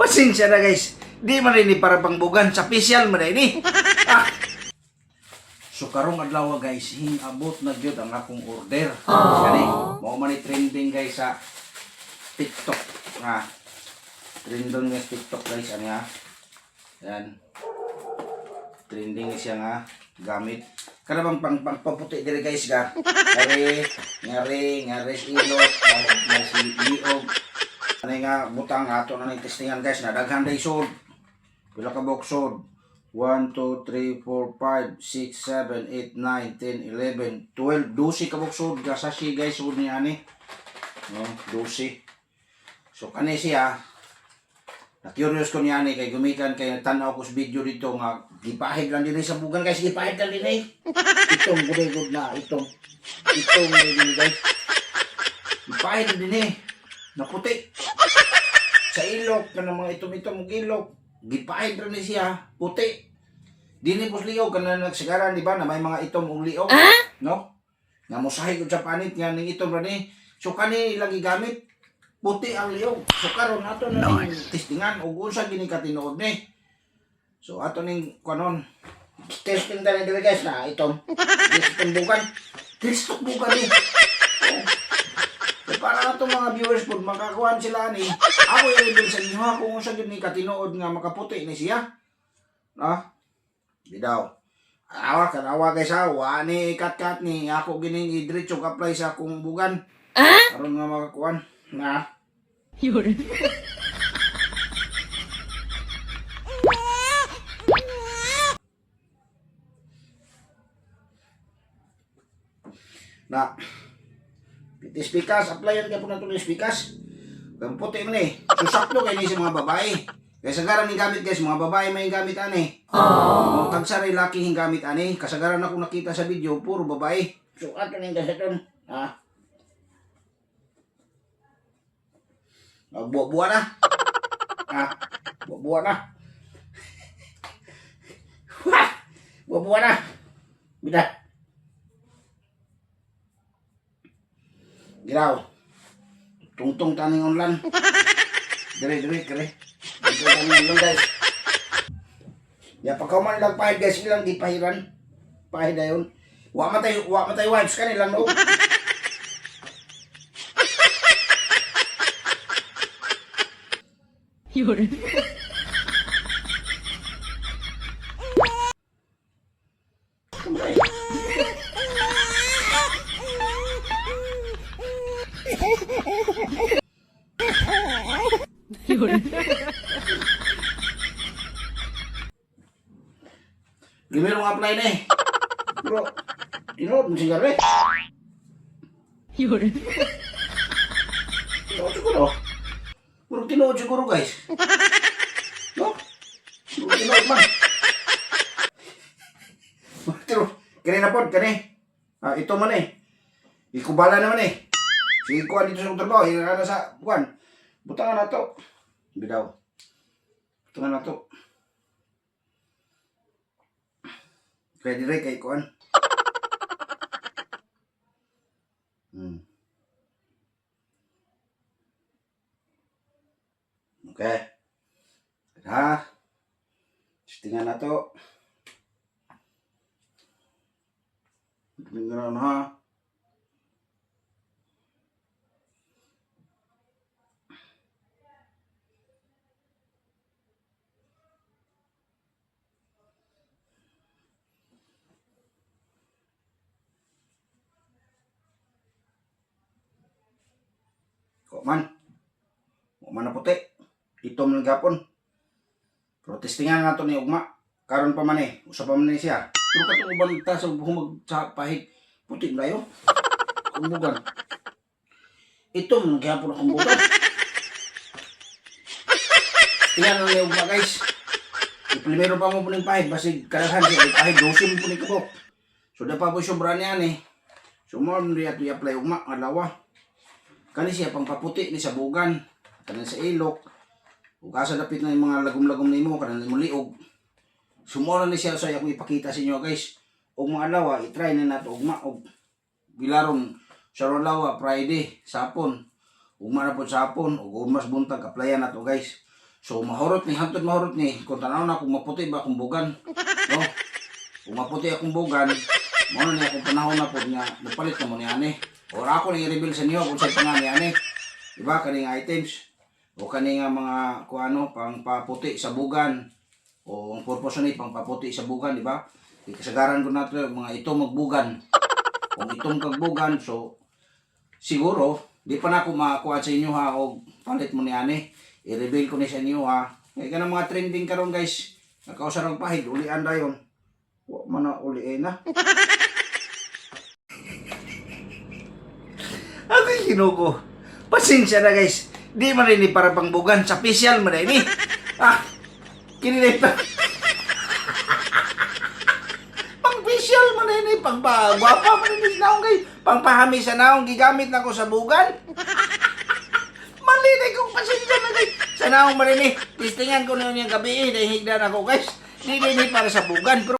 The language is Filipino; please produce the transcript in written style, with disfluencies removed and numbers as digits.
Pasensya na guys. Di man rin ni para pangbugan sa facial man ini. So karong adlaw guys, hinabot na gyud ang akong order. Kani, mao man ni trending guys sa TikTok nga. Trending nga TikTok guys ani ha. Yan. Trending siya nga gamit. Kana bang pangpaputi diri guys ga. Ngari ilok, si liog. Ano nga butang ato na ng testingan guys na daghan day sod. Pila ka box sod? 1, 2, 3, 4, 5, 6, 7, 8, 9, 10, 11, 12, 12 ka box sod. Gasashi guys sod niya ani. No, 12. So kani siya. Na-curious ko niya ni kay gumikan kay tanaw ko sa video dito nga gipahid lang din sa bugan guys, gipahid lang din itong good na itong din guys. Gipahid din na puti. Sa ilok kanang mga itom-itom ilok, gipahid rin siya puti. Dini pos liog kana nagsagaran di ba na may mga itom ug liog, no? Nga mosahi ko sa panit nga ning itom ra ni. So kani lagi gamit puti ang liog. So karon ato na ning testingan ug unsa gini ka tinuod ni. So ato ning kanon testing dali dili guys na itom. Testing bukan. Testing bukan ni. So para ato mga viewers pud makakuan sila ni. Ako i-reveal sa inyo kung unsa gini ka tinuod nga makaputi ni siya. No? Bidaw. Awa guys ha. Wa ni kat ni ako gining i-diretso apply sa akong bugan. Karon nga makakuan. Nah. Yun. Na. Piti spikas, applyan kay po na ito spikas. Kaya puti man susaklo kayo ni sa mga babae. Kaya sagaran ni gamit guys, mga babae may gamit ani. Tagsari laki hing gamit ani. Kasagaran ako nakita sa video, puro babae. So ato ning gaseton. Ha? Buwa na. Buwa na. Buwa na. Bida. Giraw. Tungtong taning online. Dire. Tungtong taning online guys. Ya pagkauman lang pahid guys, ilang di pahiran. Pahid na yun. Wa matay wives kanilang no. Yun. Yun. Gimero nga apply na Bro, tinood mo sigaro Yun. Tinood siguro. Puro tinood siguro guys. No? Puro tinood man. Pero, kani na po, kani. Ito man Ikubala naman Sige kuha dito sa trabaho, na sa buwan. Butangan na to. Bidaw. Butangan na to. Pwede rin kay kuhan. Okay. Ha? Tingnan na to. Tingnan na ha. Kuman na puti. Itom ng gapon. Pero testingan na ito ni Ugma. Karon pa man Usa pa man siya. Pero katong uban ta sa humag sa pahig. Puti na yun. Kumbugan. Itom ng gapon ang kumbugan. Tingnan na ni Ugma guys. Primero pa mo po ng pahig. Basig kalahan siya. Pahig 12 mo po ng kabok. So da pa po sobra niyan So mo riya to i-apply Ugma. Alawa. Kani siya pang paputi ni sa bugan. Kanan sa ilok. Ug asa dapit na yung mga lagom-lagom nimo kanan mo liog. Sumora ni siya sa akong ipakita sa inyo guys. Og mga alawa i-try na nato ugma og bilaron sa alawa Friday sapon. Ugma na po sapon ug mas buntag applyan nato guys. So mahurot ni hantod mahurot ni kung tanaw na kung maputi ba akong bugan. No? Kung maputi akong bugan, mo na akong panahon na po niya napalit na mo ni ani. Or ako ni i-reveal sa inyo kung saan pangalan ni ani. Diba kaning items o kaning mga kung ano pang paputi sa bugan o ang purpose ni pang paputi sa bugan, di ba? Kasagaran ko nato mga itong magbugan. Kung itong kagbugan, so siguro di pa na ako makakuha sa inyo ha o palit mo ni ani. I-reveal ko ni sa inyo ha. Kaya ka ng mga trending karon guys. Nakausarang pahig, ulian dayon. Wa man na uliin na. Ay, ginuko. Pasensya na guys. Di man rin ni para pang bugan. Sa pisyal man rin ni. Ah, kinilip pa. Pang pisyal man rin ni. Pang gwapa man rin ni naong guys. Pang pahami sa naong gigamit na ko sa bugan. Malinig kong pasensya na guys. Sa naong man rin ni. Tistingan ko na yung gabi. Dahil higdan ako guys. Di para sa bugan. Pero